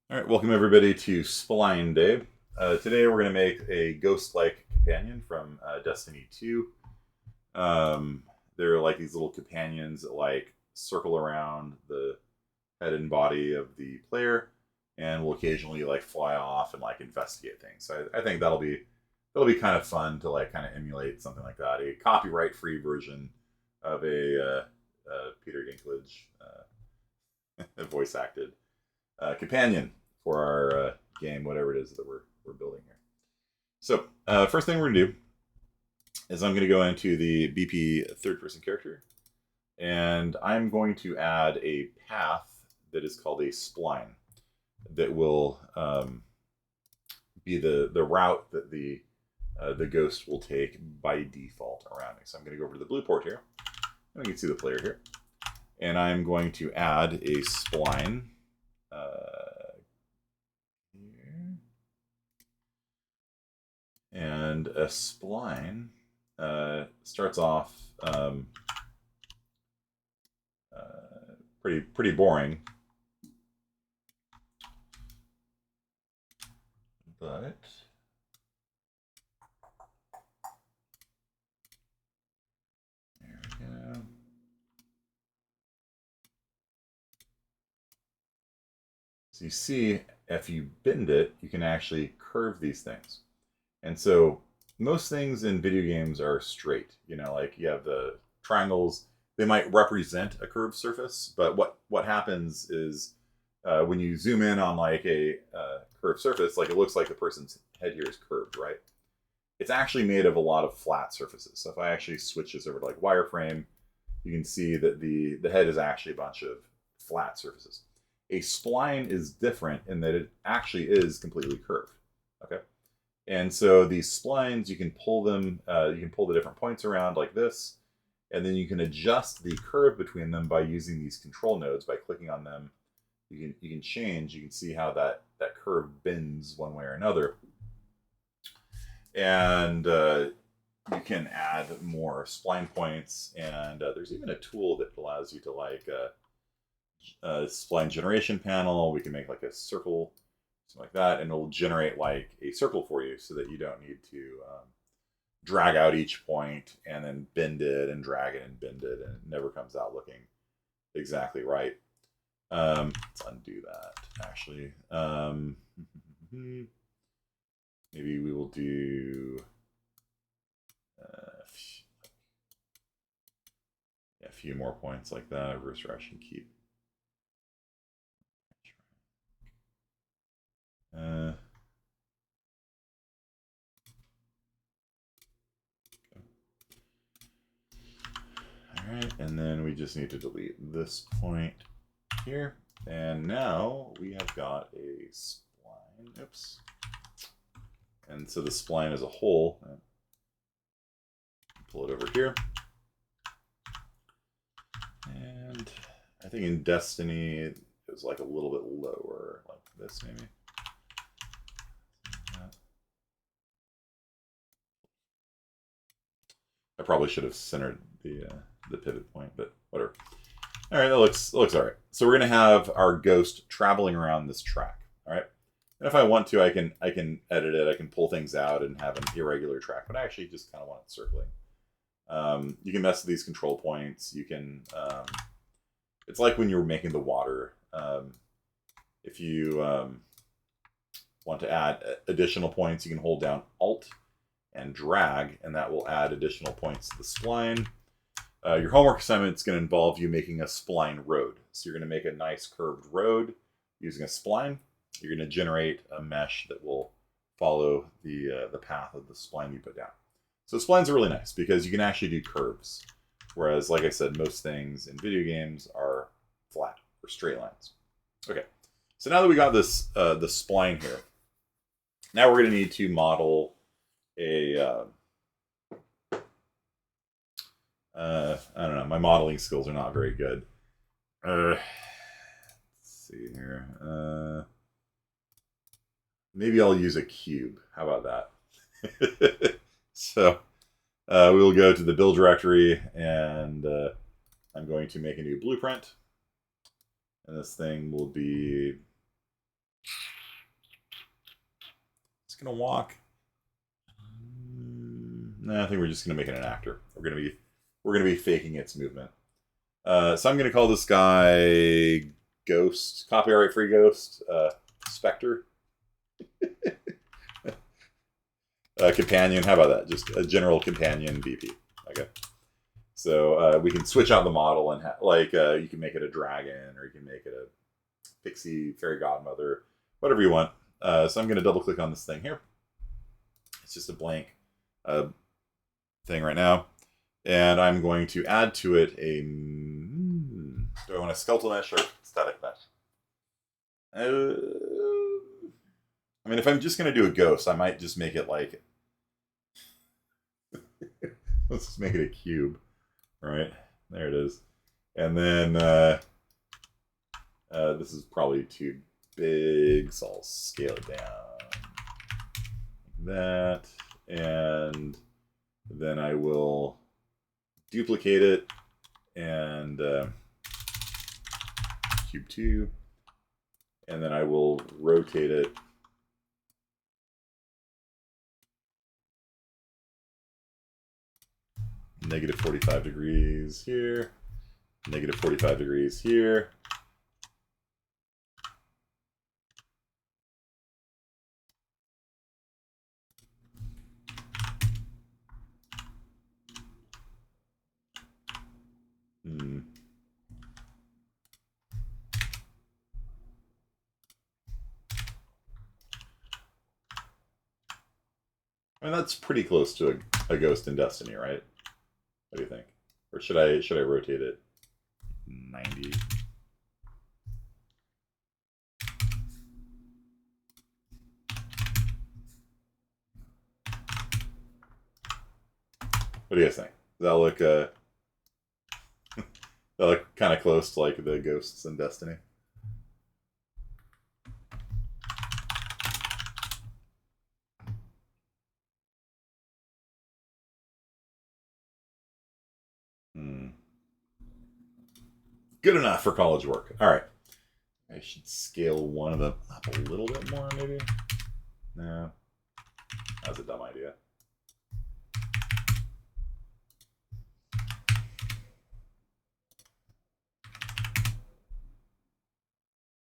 All right, welcome everybody to Spline Day. Today we're going to make a ghost-like companion from Destiny 2. They're like these little companions that like circle around the head and body of the player, and will occasionally like fly off and like investigate things. So I think that'll be kind of fun to like kind of emulate something like that. A copyright-free version of a Peter Dinklage voice acted companion for our game, whatever it is that we're building here. So first thing we're gonna do is I'm gonna go into the BP third person character, and I'm going to add a path that is called a spline that will be the route that the ghost will take by default around me. So I'm going to go over to the blue port here, and we can see the player here, and I'm going to add a spline here. And a spline starts off pretty boring, but there we go. So you see, if you bend it, you can actually curve these things. And so most things in video games are straight. You know, like you have the triangles, they might represent a curved surface, but what happens is when you zoom in on like a curved surface, like it looks like the person's head here is curved, right? It's actually made of a lot of flat surfaces. So if I actually switch this over to like wireframe, you can see that the head is actually a bunch of flat surfaces. A spline is different in that it actually is completely curved. Okay. And so these splines, you can pull them, you can pull the different points around like this, and then you can adjust the curve between them by using these control nodes. By clicking on them, you can change. You can see how that curve bends one way or another, and you can add more spline points. And there's even a tool that allows you to like a spline generation panel. We can make like a circle, something like that, and it'll generate like a circle for you so that you don't need to drag out each point and then bend it and drag it and bend it, and it never comes out looking exactly right. Let's undo that actually. Maybe we will do a few more points like that. Reverse direction keep. All right, and then we just need to delete this point here. And now we have got a spline. Oops. And so the spline as a whole, pull it over here. And I think in Destiny it was like a little bit lower, like this maybe. I probably should have centered the pivot point, but whatever. All right, that looks all right. So we're gonna have our ghost traveling around this track. All right, and if I want to, I can edit it. I can pull things out and have an irregular track, but I actually just kind of want it circling. You can mess with these control points. You can. It's like when you're making the water. If you want to add additional points, you can hold down Alt and drag, and that will add additional points to the spline. Your homework assignment is going to involve you making a spline road. So you're going to make a nice curved road using a spline. You're going to generate a mesh that will follow the path of the spline you put down. So splines are really nice because you can actually do curves. Whereas, like I said, most things in video games are flat or straight lines. Okay, so now that we got this the spline here, now we're going to need to model a I don't know. My modeling skills are not very good. Let's see here. Maybe I'll use a cube. How about that? So we'll go to the build directory, and I'm going to make a new blueprint. And this thing will be just gonna walk. Nah, I think we're just gonna make it an actor. We're gonna be faking its movement. So I'm gonna call this guy Ghost, copyright free Ghost, Spectre. Companion. How about that? Just a general companion VP. Okay. So we can switch out the model and you can make it a dragon, or you can make it a pixie fairy godmother, whatever you want. So I'm going to double click on this thing here. It's just a blank thing right now, and I'm going to add to it a. Do I want a skeletal mesh or static mesh? I mean, if I'm just going to do a ghost, I might just make it like. Let's just make it a cube. Right, there it is. And then this is probably too big, so I'll scale it down like that. And then I will duplicate it and cube 2. And then I will rotate it. Negative 45 degrees here, negative 45 degrees here. I mean, that's pretty close to a Ghost in Destiny, right? What do you think? Or should I rotate it 90? What do you guys think? Does that look that look kind of close to like the Ghosts in Destiny? Good enough for college work. All right. I should scale one of them up a little bit more, maybe. No, that's a dumb idea.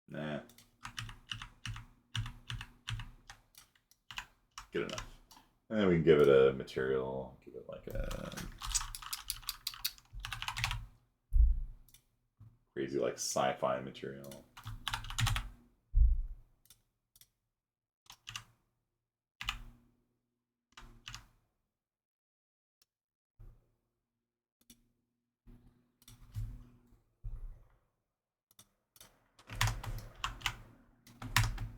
Nah. Good enough. And then we can give it a material. Give it like a crazy like sci-fi material.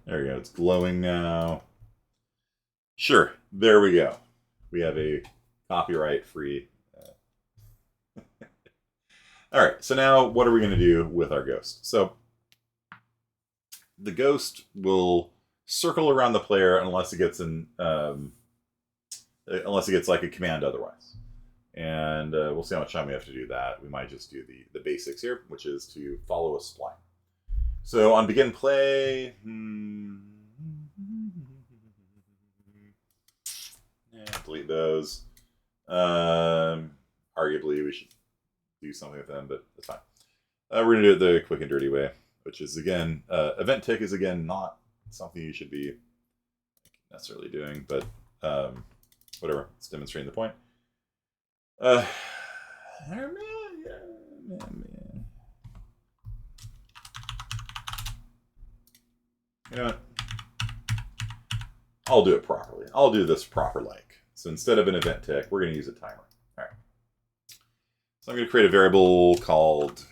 There we go. It's glowing now. Sure. There we go. We have a copyright-free. All right. So now, what are we going to do with our ghost? So the ghost will circle around the player unless it gets like a command otherwise. And we'll see how much time we have to do that. We might just do the basics here, which is to follow a spline. So on begin play, delete those. Arguably, we should do something with them, but that's fine. We're going to do it the quick and dirty way, which is, again, event tick is, again, not something you should be necessarily doing, but whatever. It's demonstrating the point. You know what? I'll do it properly. I'll do this proper like. So instead of an event tick, we're going to use a timer. All right. So I'm going to create a variable called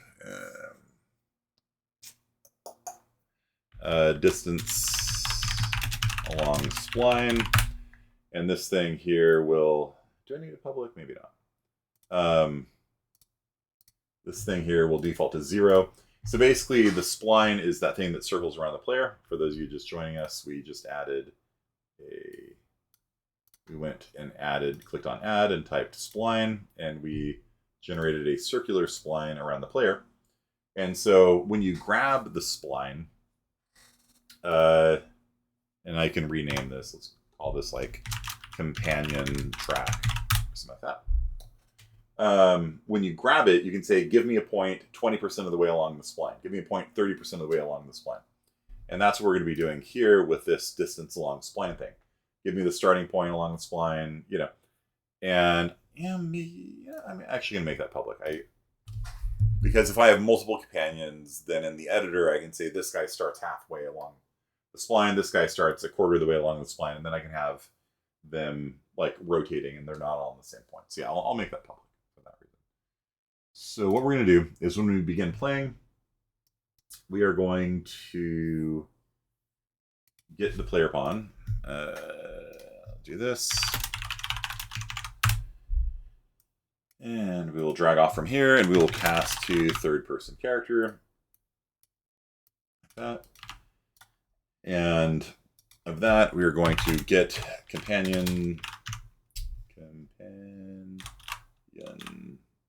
distance along spline. And this thing here will... Do I need a public? Maybe not. This thing here will default to 0. So basically, the spline is that thing that circles around the player. For those of you just joining us, we just added we went and clicked on add and typed spline, and we generated a circular spline around the player. And so when you grab the spline, and I can rename this, let's call this like companion track, something like that. When you grab it, you can say, give me a point 20% of the way along the spline. Give me a point 30% of the way along the spline. And that's what we're going to be doing here with this distance along spline thing. Give me the starting point along the spline, you know. And I'm actually going to make that public. Because if I have multiple companions, then in the editor, I can say this guy starts halfway along the spline, this guy starts a quarter of the way along the spline, and then I can have them like rotating and they're not all on the same point. So yeah, I'll make that public for that reason. So what we're going to do is when we begin playing, we are going to get the player pawn. Do this. And we will drag off from here, and we will cast to third-person character. Like that. And of that, we are going to get companion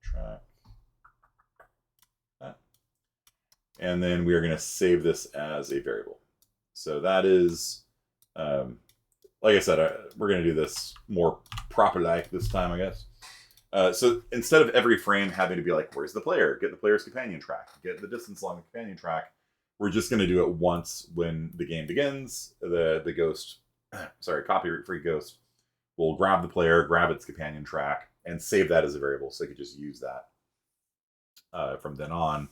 track. That. And then we are going to save this as a variable. So that is, like I said, we're going to do this more proper-like this time, I guess. So instead of every frame having to be like, where's the player? Get the player's companion track. Get the distance along the companion track. We're just going to do it once when the game begins. The ghost, copyright-free ghost will grab the player, grab its companion track, and save that as a variable. So you could just use that from then on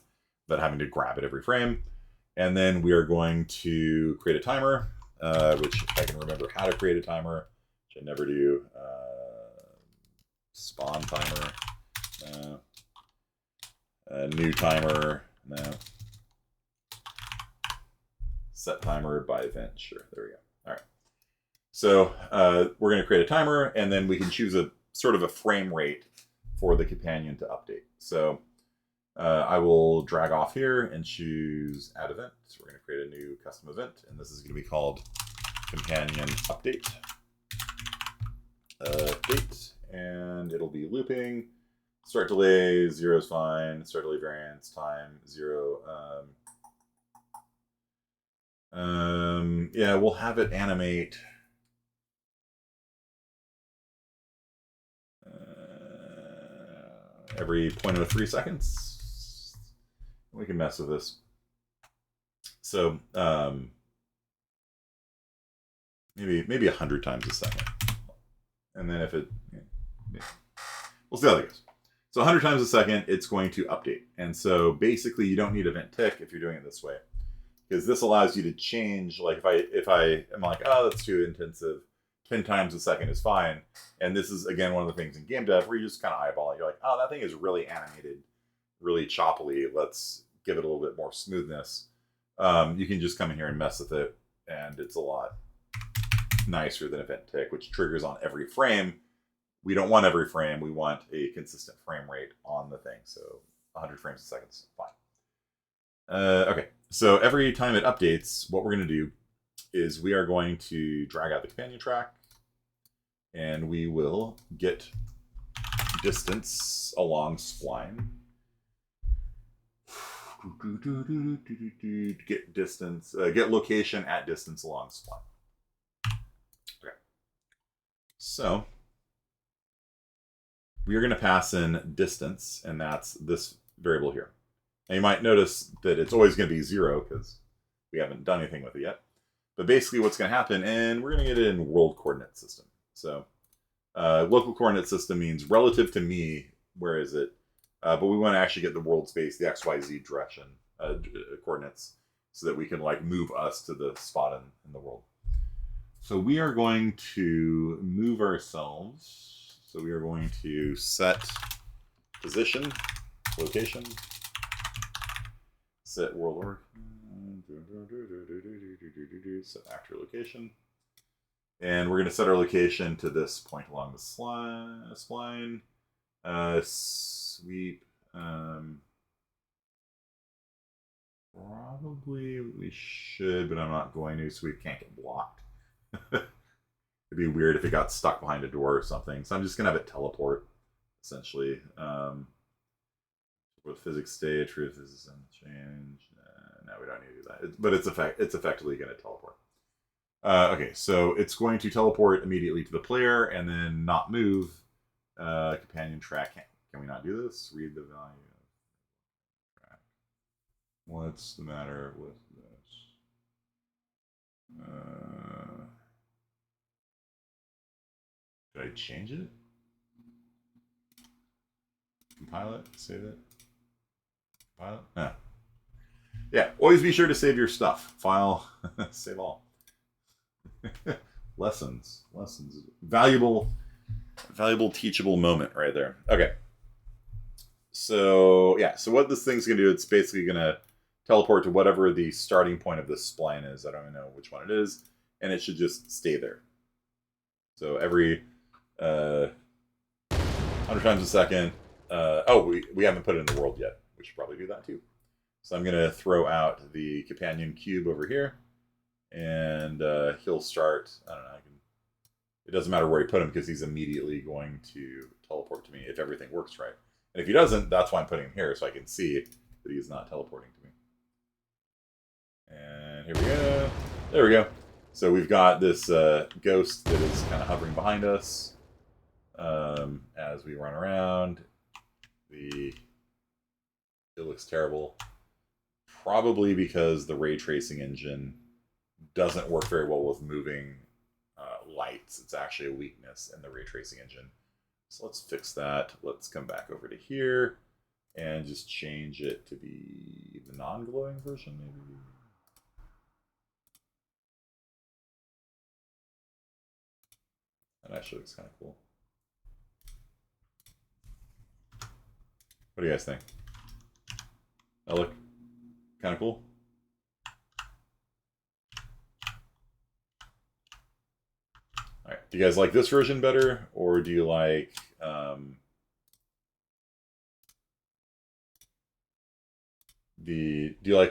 without having to grab it every frame. And then we are going to create a timer, which if I can remember how to create a timer, which I never do. Spawn timer, no. New timer, no. Set timer by event, sure, there we go. All right. So we're going to create a timer, and then we can choose a sort of a frame rate for the companion to update. So I will drag off here and choose add event. So we're going to create a new custom event, and this is going to be called companion update. Date. And it'll be looping. Start delay, 0 is fine. Start delay variance, time, 0. Yeah, we'll have it animate. Every 0.03 seconds. We can mess with this. So maybe 100 times a second. And then if it, we'll see how that goes. So 100 times a second, it's going to update. And so basically you don't need event tick if you're doing it this way, because this allows you to change. Like if I am like, oh, that's too intensive, 10 times a second is fine. And this is, again, one of the things in game dev where you just kind of eyeball it. You're like, oh, that thing is really animated, really choppily. Let's give it a little bit more smoothness. You can just come in here and mess with it, and it's a lot nicer than event tick, which triggers on every frame. We don't want every frame. We want a consistent frame rate on the thing. So 100 frames a second is fine. Okay, so every time it updates, what we're going to do is we are going to drag out the companion track, and we will get distance along spline. Get distance, get location at distance along spline. Okay. So we are going to pass in distance, and that's this variable here. Now you might notice that it's always going to be 0 because we haven't done anything with it yet. But basically what's going to happen, and we're going to get it in world coordinate system. So local coordinate system means relative to me, where is it? But we want to actually get the world space, the XYZ direction coordinates, so that we can like move us to the spot in the world. So we are going to move ourselves. So we are going to set position, location, set world org, set actor location. And we're going to set our location to this point along the spline. Sweep. Probably we should, but I'm not going to. Sweep can't get blocked. It'd be weird if it got stuck behind a door or something. So I'm just gonna have it teleport, essentially. With physics stay, truth is change. No, we don't need to do that. But it's effectively gonna teleport. Okay, so it's going to teleport immediately to the player and then not move. Companion track. Can we not do this? Read the value of track. What's the matter with this? Did I change it? Compile it? Save it? Compile it? No. Yeah, always be sure to save your stuff. File, save all. Lessons. Valuable teachable moment right there. Okay. So, yeah, so what this thing's going to do, it's basically going to teleport to whatever the starting point of this spline is. I don't even know which one it is. And it should just stay there. So every 100 times a second. We haven't put it in the world yet. We should probably do that too. So I'm going to throw out the companion cube over here. And he'll start, I don't know, it doesn't matter where he put him because he's immediately going to teleport to me if everything works right. And if he doesn't, that's why I'm putting him here, so I can see that he's not teleporting to me. And here we go. There we go. So we've got this ghost that is kind of hovering behind us as we run around. It looks terrible. Probably because the ray tracing engine doesn't work very well with moving lights. It's actually a weakness in the ray tracing engine. So let's fix that. Let's come back over to here and just change it to be the non-glowing version, maybe. That actually looks kind of cool. What do you guys think? That look kind of cool? All right. Do you guys like this version better, or do you like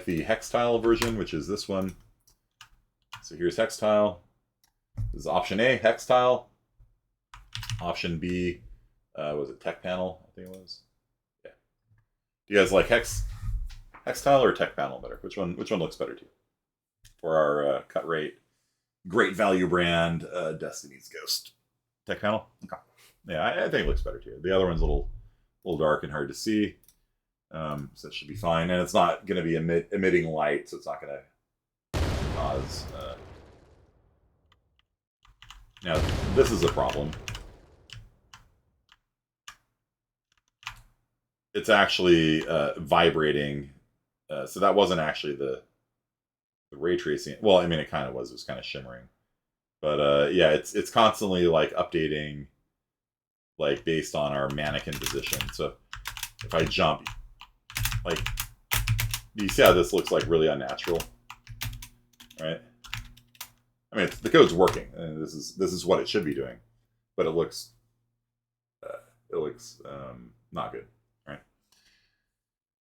the hex tile version, which is this one? So here's hex tile. This is option A, hex tile. Option B, was it tech panel? I think it was. Yeah. Do you guys like hex tile or tech panel better? Which one looks better to you? For our cut rate, great value brand, Destiny's Ghost. Tech panel? Okay. Yeah, I think it looks better to you. The other one's a little dark and hard to see. So that should be fine. And it's not going to be emitting light, so it's not going to cause... Now, this is a problem. It's actually vibrating. So that wasn't actually the ray tracing. Well, I mean, it kind of was. It was kind of shimmering. But yeah, it's constantly like updating, like based on our mannequin position. So if I jump, like, do you see how this looks like really unnatural, right? I mean, the code's working, and this is what it should be doing, but it looks not good, right?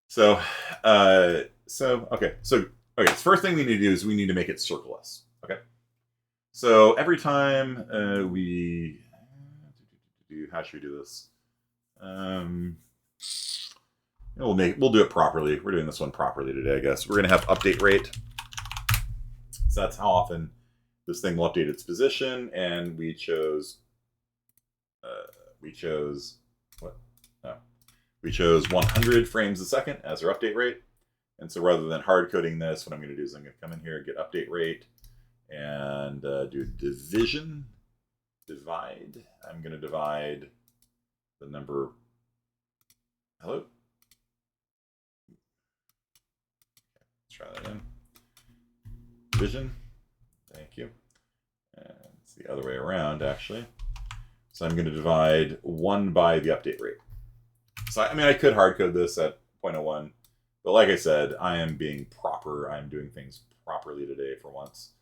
So okay. So the first thing we need to do is we need to make it circle-less. Okay. So every time how should we do this? We'll do it properly. We're doing this one properly today, I guess. We're gonna have update rate. So that's how often this thing will update its position, and we chose what? No, we chose 100 frames a second as our update rate. And so rather than hard coding this, what I'm going to do is I'm going to come in here, get update rate, and do divide. I'm going to divide the number. Hello? Let's try that in. Division. Thank you. And it's the other way around, actually. So I'm going to divide 1 by the update rate. So, I mean, I could hard code this at 0.01. But like I said, I am being proper. I'm doing things properly today for once.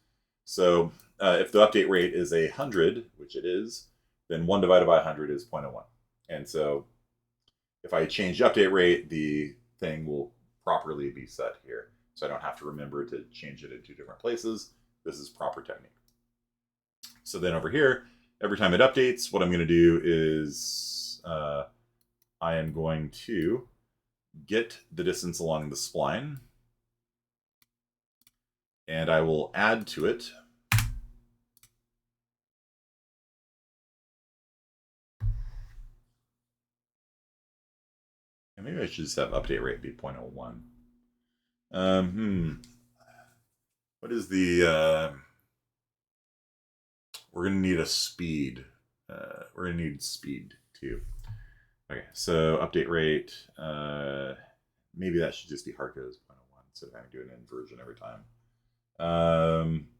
So if the update rate is 100, which it is, then 1 divided by 100 is 0.01. And so if I change the update rate, the thing will properly be set here. So I don't have to remember to change it in 2 different places. This is proper technique. So then over here, every time it updates, what I'm going to do is I am going to get the distance along the spline, and I will add to it Maybe I should just have update rate be 0.01. What is the... we're going to need a speed. We're going to need speed, too. Okay, so update rate. Maybe that should just be hardcode 0.01 instead of having to do an inversion every time.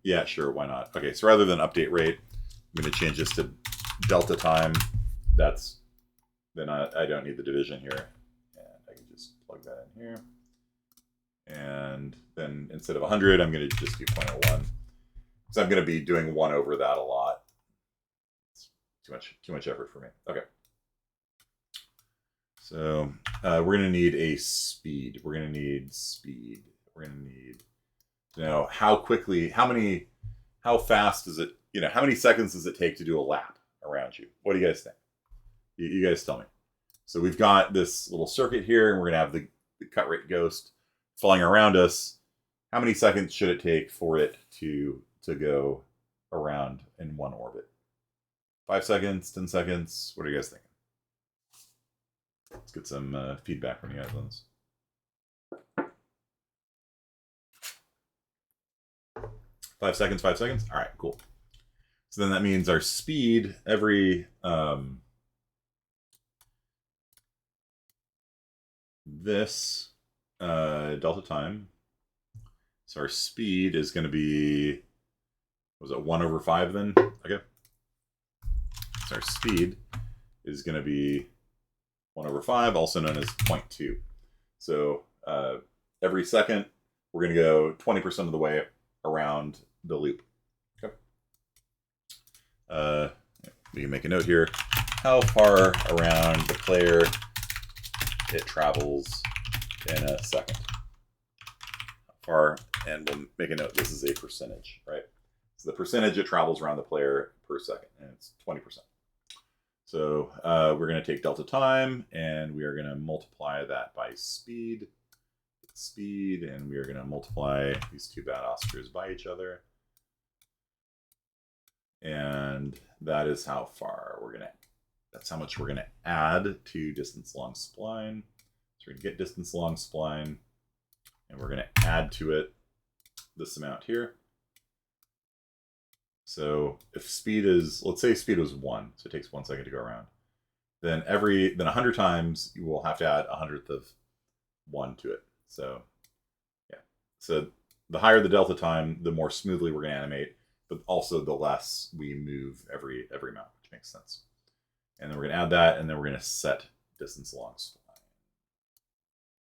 Yeah, sure, why not? Okay, so rather than update rate, I'm going to change this to delta time. Then I don't need the division here. And I can just plug that in here. And then instead of 100, I'm going to just do 0.01. So I'm going to be doing 1 over that a lot. It's too much effort for me. Okay. So we're going to need a speed. We're going to need speed. We're going to need to know how fast is it, how many seconds does it take to do a lap around you? What do you guys think? You guys tell me. So we've got this little circuit here, and we're going to have the cut rate ghost flying around us. How many seconds should it take for it to go around in one orbit? 5 seconds, 10 seconds? What are you guys thinking? Let's get some feedback from you guys on this. 5 seconds, 5 seconds? All right, cool. So then that means our speed every... this delta time. So our speed is going to be, was it 1 over 5 then? Okay. So our speed is going to be 1 over 5, also known as 0.2. So every second, we're going to go 20% of the way around the loop. Okay. We can make a note here. How far around the player it travels in a second. How far, and we'll make a note, this is a percentage, right? So the percentage it travels around the player per second, and it's 20%. So we're going to take delta time, and we are going to multiply that by speed, and we are going to multiply these two bad Oscars by each other. And that is how far we're going to, that's how much we're going to add to distance along spline. So we're going to get distance along spline, and we're going to add to it this amount here. So if speed is, let's say speed was 1, so it takes 1 second to go around. Then 100 times you will have to add 100th of 1 to it. So yeah. So the higher the delta time, the more smoothly we're going to animate, but also the less we move every amount, which makes sense. And then we're going to add that, and then we're going to set distance along spline.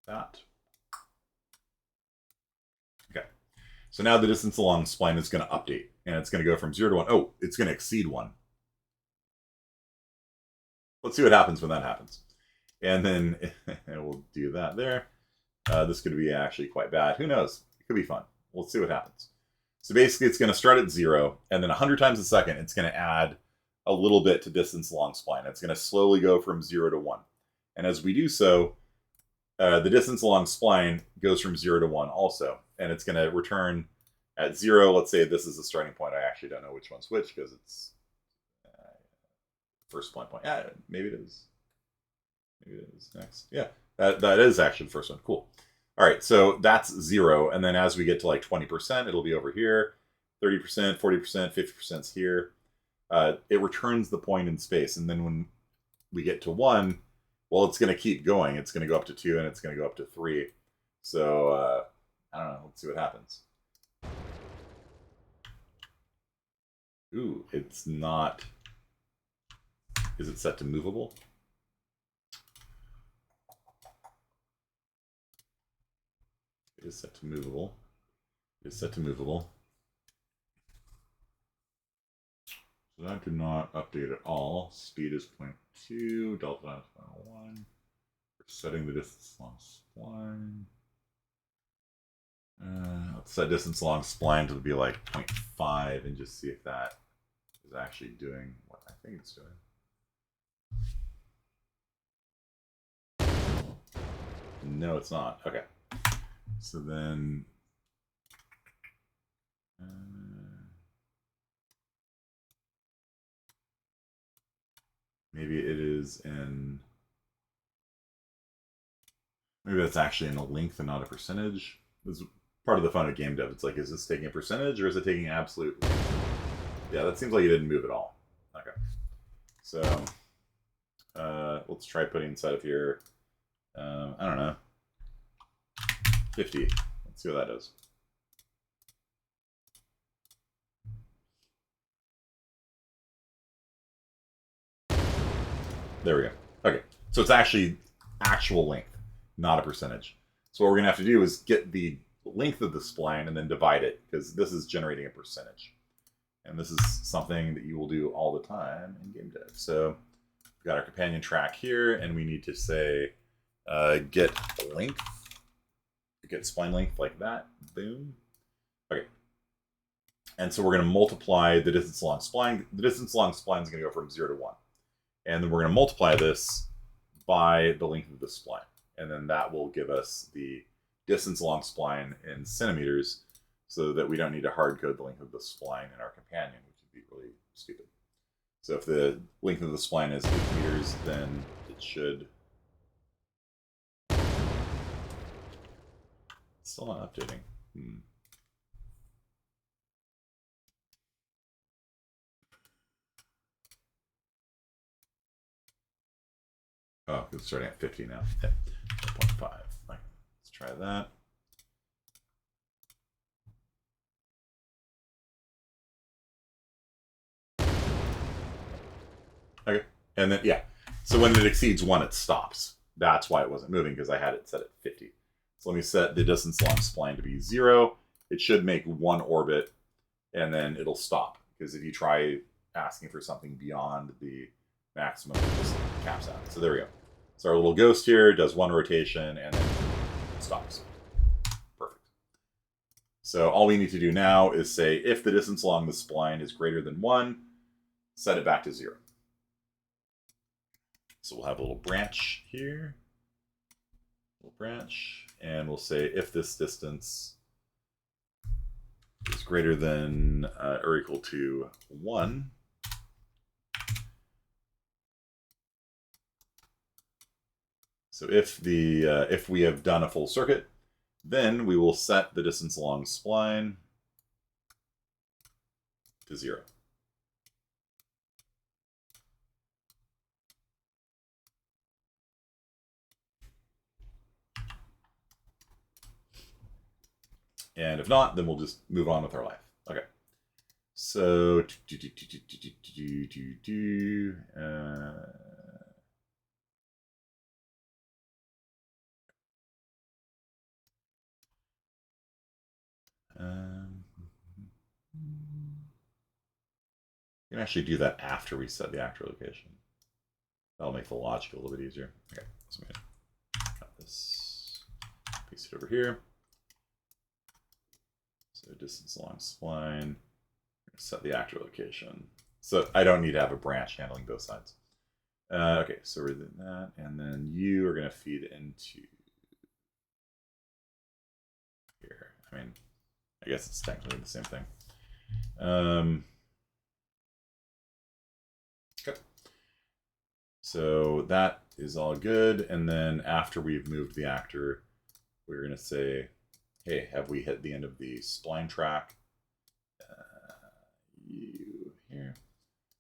That. Okay. So now the distance along spline is going to update, and it's going to go from 0 to 1. Oh, it's going to exceed 1. Let's see what happens when that happens. And then we'll do that there. This could be actually quite bad. Who knows? It could be fun. Let's see what happens. So basically, it's going to start at 0, and then 100 times a second, it's going to add a little bit to distance along spline. It's going to slowly go from 0 to 1. And as we do so, the distance along spline goes from 0 to 1 also. And it's going to return at 0. Let's say this is the starting point. I actually don't know which one's which because it's first spline point. Yeah, maybe it is. Maybe it is next. Yeah, that is actually the first one. Cool. All right, so that's 0. And then as we get to like 20%, it'll be over here. 30%, 40%, 50% is here. It returns the point in space. And then when we get to 1, well, it's going to keep going. It's going to go up to 2, and it's going to go up to 3. So, I don't know. Let's see what happens. Ooh, it's not... Is it set to movable? It is set to movable. It is set to movable. So that did not update at all. Speed is 0.2, delta is 0.1. We're setting the distance along spline. Let's set distance along spline to be like 0.5 and just see if that is actually doing what I think it's doing. No, it's not. Okay. So then... maybe it is in Maybe that's actually in a length and not a percentage. This is part of the fun of game dev. It's like, is this taking a percentage or is it taking absolute? Yeah, that seems like it didn't move at all. Okay. So let's try putting inside of here, I don't know, 50. Let's see what that does. There we go. Okay, so it's actually actual length, not a percentage. So what we're going to have to do is get the length of the spline and then divide it, because this is generating a percentage. And this is something that you will do all the time in game dev. So we've got our companion track here, and we need to say get length, get spline length like that. Boom. Okay. And so we're going to multiply the distance along spline. The distance along spline is going to go from 0 to 1. And then we're going to multiply this by the length of the spline. And then that will give us the distance along spline in centimeters, so that we don't need to hard code the length of the spline in our companion, which would be really stupid. So if the length of the spline is 8 meters, then it should... Still not updating. Oh, it's starting at 50 now. Yeah, 4.5. Right. Let's try that. Okay, and then, yeah. So when it exceeds 1, it stops. That's why it wasn't moving, because I had it set at 50. So let me set the distance along spline to be 0. It should make 1 orbit, and then it'll stop. Because if you try asking for something beyond the maximum, it just caps out. So there we go. So our little ghost here does 1 rotation and then stops. Perfect. So all we need to do now is say, if the distance along the spline is greater than 1, set it back to 0. So we'll have a little branch here. Little branch. And we'll say, if this distance is greater than or equal to 1, so if we have done a full circuit, then we will set the distance along spline to 0. And if not, then we'll just move on with our life. Okay. So you can actually do that after we set the actor location. That'll make the logic a little bit easier. Okay, so I'm gonna cut this, paste it over here. So distance along spline, set the actor location. So I don't need to have a branch handling both sides. Okay, so we're doing that, and then you are gonna feed into here. I mean, I guess it's technically the same thing. Okay. So that is all good, and then after we've moved the actor, we're gonna say, hey, have we hit the end of the spline track? You here.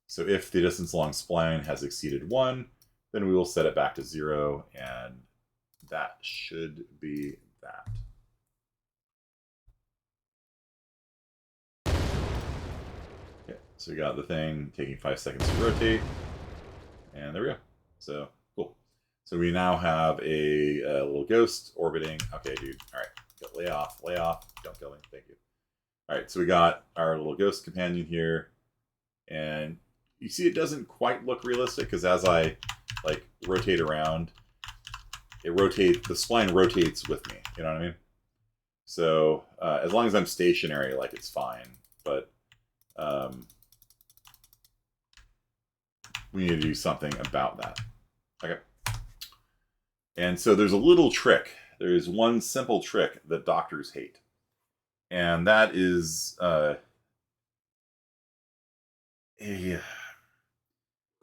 So if the distance along spline has exceeded 1, then we will set it back to 0, and that should be that. Okay, so we got the thing taking 5 seconds to rotate, and there we go. So cool. So we now have a little ghost orbiting. Okay, dude. All right, lay off, don't kill me. Thank you. All right, so we got our little ghost companion here, and you see it doesn't quite look realistic, because as I like rotate around, the spline rotates with me, you know what I mean? So as long as I'm stationary, like, it's fine, but we need to do something about that. Okay. And so there's a little trick. There is one simple trick that doctors hate. And that is a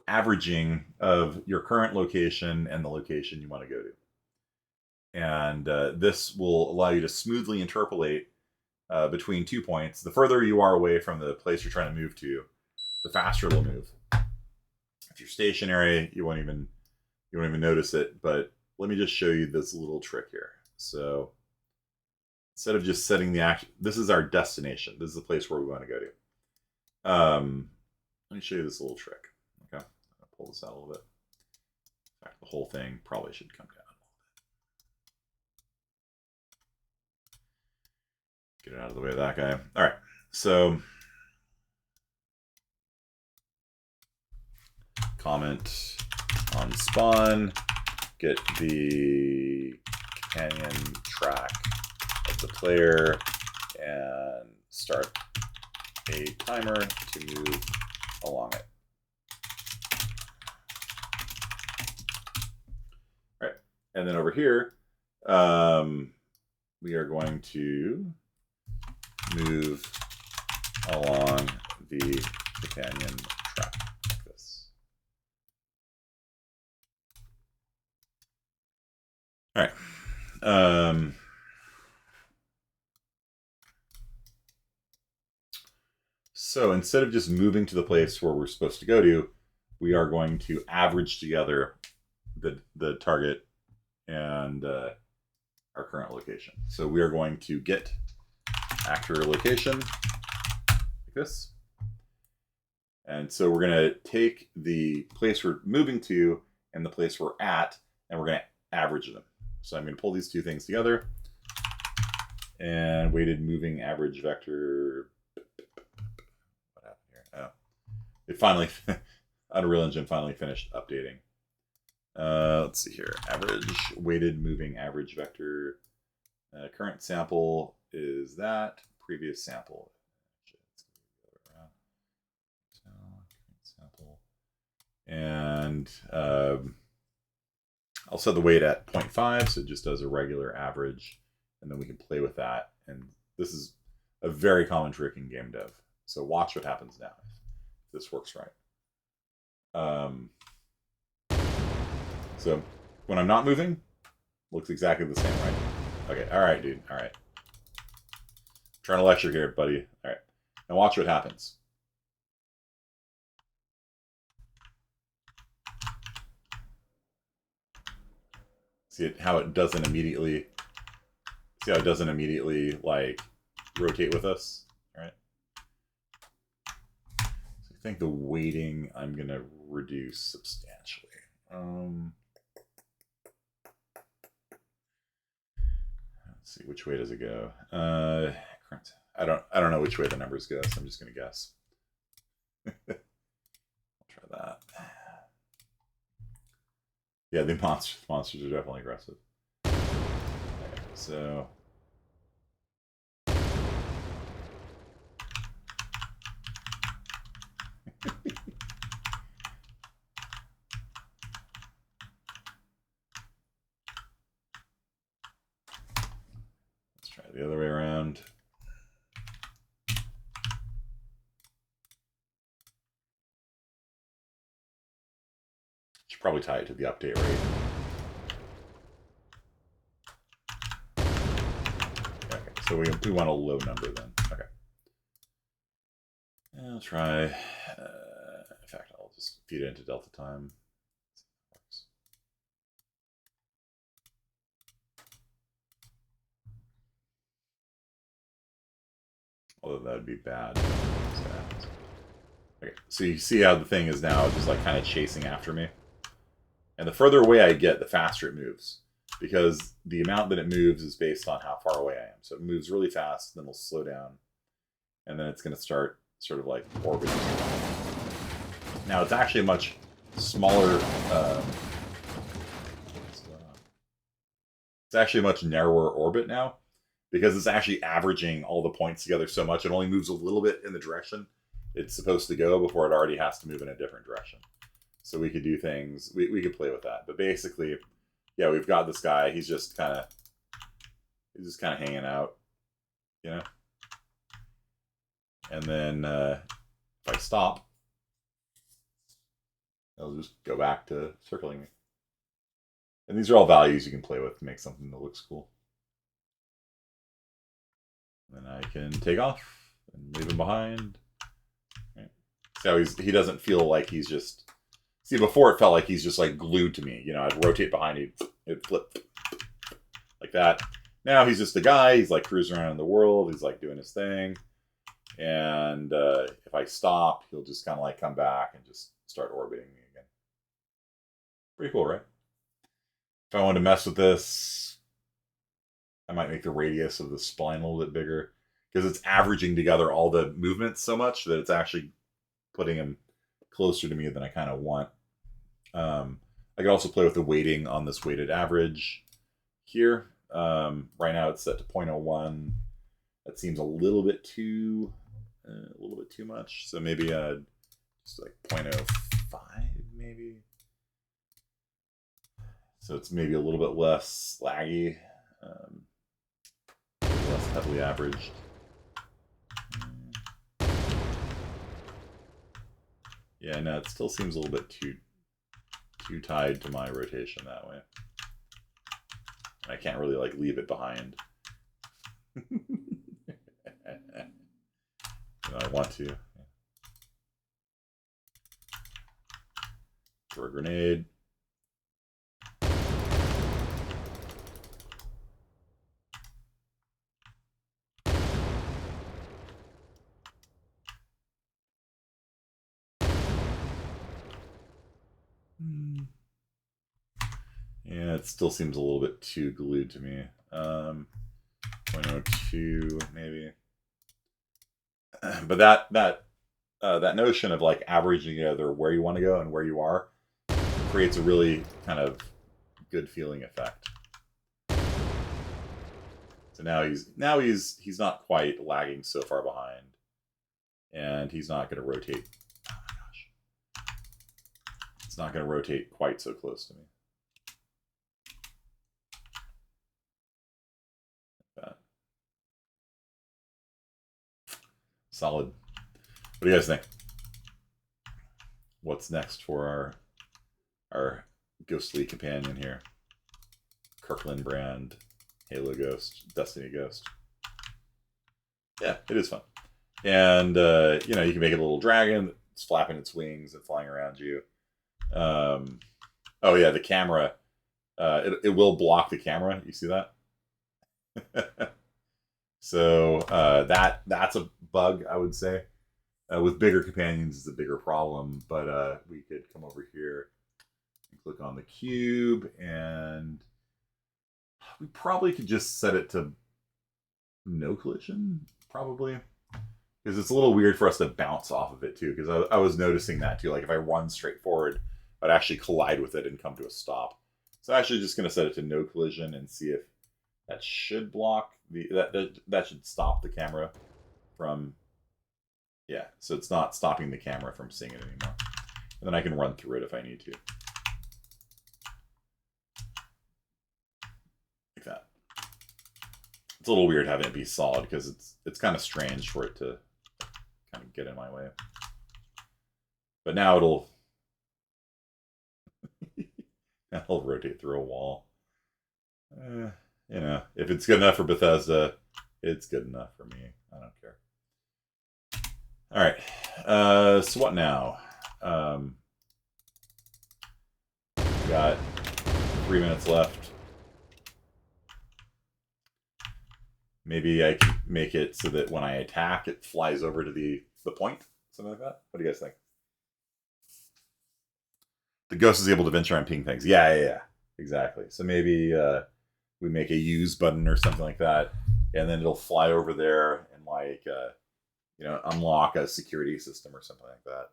averaging of your current location and the location you want to go to. And this will allow you to smoothly interpolate between 2 points. The further you are away from the place you're trying to move to, the faster it'll move. If you're stationary, you won't even notice it. But let me just show you this little trick here. So instead of just setting the action, this is our destination. This is the place where we want to go to. Let me show you this little trick. Okay, I'll pull this out a little bit. In fact, the whole thing probably should come down. Get it out of the way of that guy. All right, so comment on spawn, get the companion track of the player, and start a timer to move along it. All right, and then over here, we are going to move along the companion track like this. All right. So instead of just moving to the place where we're supposed to go to, we are going to average together the target and our current location. So we are going to get actor location like this. And so we're going to take the place we're moving to and the place we're at, and we're going to average them. So I'm going to pull these two things together. And weighted moving average vector. What happened here? Oh, it finally, Unreal Engine finally finished updating. Let's see here. Average, weighted moving average vector. Current sample is that. Previous sample. Sample. And I'll set the weight at 0.5, so it just does a regular average. And then we can play with that. And this is a very common trick in game dev. So watch what happens now if this works right. So when I'm not moving, looks exactly the same, right? Okay, all right, dude, all right. I'm trying to lecture here, buddy. All right, now watch what happens. See how it doesn't immediately... See how it doesn't immediately, like, rotate with us, all right? So I think the weighting I'm going to reduce substantially. Let's see, which way does it go? I don't know which way the numbers go, so I'm just going to guess. I'll try that. Yeah, the monsters are definitely aggressive. Okay, so... Let's try the other way around. Should probably tie it to the update rate. Okay, so we want a low number then. Okay. And I'll try. In fact, I'll just feed it into delta time. Although that would be bad. Okay, so you see how the thing is now just like kind of chasing after me. And the further away I get, the faster it moves. Because the amount that it moves is based on how far away I am. So it moves really fast, then it'll slow down. And then it's going to start sort of like orbiting. Now it's actually a much smaller... it's actually a much narrower orbit now. Because it's actually averaging all the points together so much, it only moves a little bit in the direction it's supposed to go before it already has to move in a different direction. So we could do things, we could play with that. But basically, yeah, we've got this guy, he's just kind of hanging out, you know? And then if I stop, it'll just go back to circling me. And these are all values you can play with to make something that looks cool. Then I can take off and leave him behind. Right. See how he doesn't feel like he's just. See, before it felt like he's just like glued to me. You know, I'd rotate behind, he'd flip like that. Now he's just a guy. He's like cruising around in the world. He's like doing his thing. And if I stop, he'll just kind of like come back and just start orbiting me again. Pretty cool, right? If I wanted to mess with this, I might make the radius of the spline a little bit bigger because it's averaging together all the movements so much that it's actually putting him closer to me than I kind of want. I could also play with the weighting on this weighted average here. Right now it's set to 0.01. That seems a little bit too much. So maybe just like 0.05 maybe. So it's maybe a little bit less laggy, less heavily averaged. Yeah, no, it still seems a little bit too tied to my rotation that way. I can't really like leave it behind. I want to. Throw a grenade. Yeah, it still seems a little bit too glued to me. 0.02 maybe. But that notion of like averaging together where you want to go and where you are creates a really kind of good feeling effect. So now he's not quite lagging so far behind, and he's not going to rotate. Oh my gosh, it's not going to rotate quite so close to me. Solid. What do you guys think? What's next for our ghostly companion here? Kirkland Brand, Halo Ghost, Destiny Ghost. Yeah, it is fun. And you know, you can make it a little dragon that's flapping its wings and flying around you. Oh yeah, the camera. It will block the camera. You see that? So that's a bug, I would say. With bigger companions, it's a bigger problem. But we could come over here and click on the cube, and we probably could just set it to no collision, probably. Because it's a little weird for us to bounce off of it, too. Because I was noticing that, too. Like, if I run straight forward, I'd actually collide with it and come to a stop. So I'm actually just going to set it to no collision and see if that should block that should stop the camera from, yeah, so it's not stopping the camera from seeing it anymore. And then I can run through it if I need to. Like that. It's a little weird having it be solid because it's kind of strange for it to kind of get in my way. But now it'll rotate through a wall. You know, if it's good enough for Bethesda, it's good enough for me. I don't care. All right. So what now? We got 3 minutes left. Maybe I can make it so that when I attack, it flies over to the point. Something like that. What do you guys think? The ghost is able to venture and ping things. Yeah. Exactly. So maybe we make a use button or something like that, and then it'll fly over there and like you know, unlock a security system or something like that.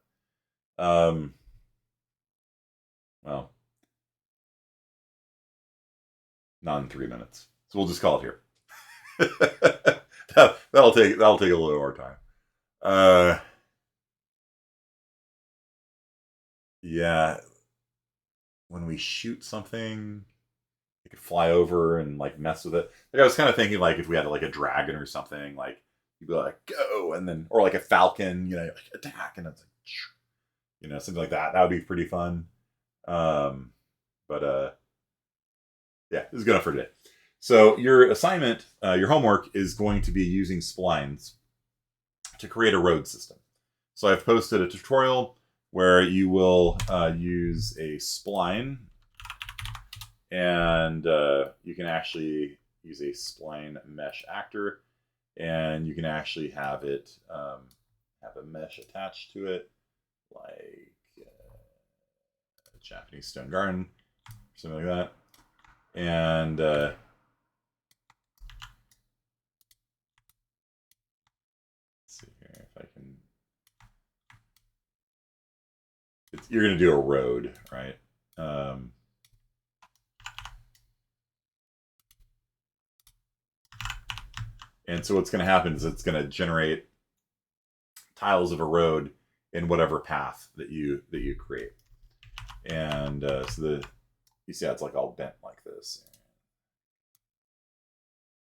Well, not in 3 minutes, so we'll just call it here. that'll take a little more time. Yeah, when we shoot something, it could fly over and like mess with it. Like I was kind of thinking, like if we had like a dragon or something, like you'd be like go, and then or like a falcon, you know, like attack, and it's like, you know, something like that. That would be pretty fun. But Yeah, this is good enough for today. So your assignment, your homework is going to be using splines to create a road system. So I've posted a tutorial where you will use a spline, and you can actually use a spline mesh actor, and you can actually have it have a mesh attached to it, like a Japanese stone garden, something like that. And let's see here if I can. You're going to do a road, right? And so what's going to happen is it's going to generate tiles of a road in whatever path that you create. And so you see how it's like all bent like this.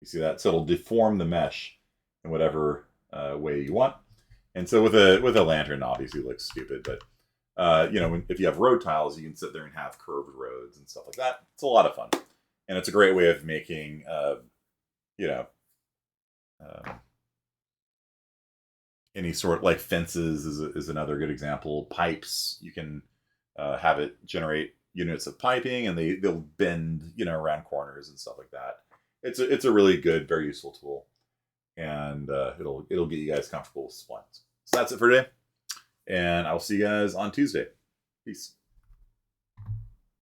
You see that? So it'll deform the mesh in whatever way you want. And so with a lantern, obviously it looks stupid, but if you have road tiles, you can sit there and have curved roads and stuff like that. It's a lot of fun, and it's a great way of making any sort, like fences is another good example. Pipes, you can have it generate units of piping, and they'll bend around corners and stuff like that. It's a really good, very useful tool, and it'll get you guys comfortable with splines. So that's it for today, and I'll see you guys on Tuesday. Peace.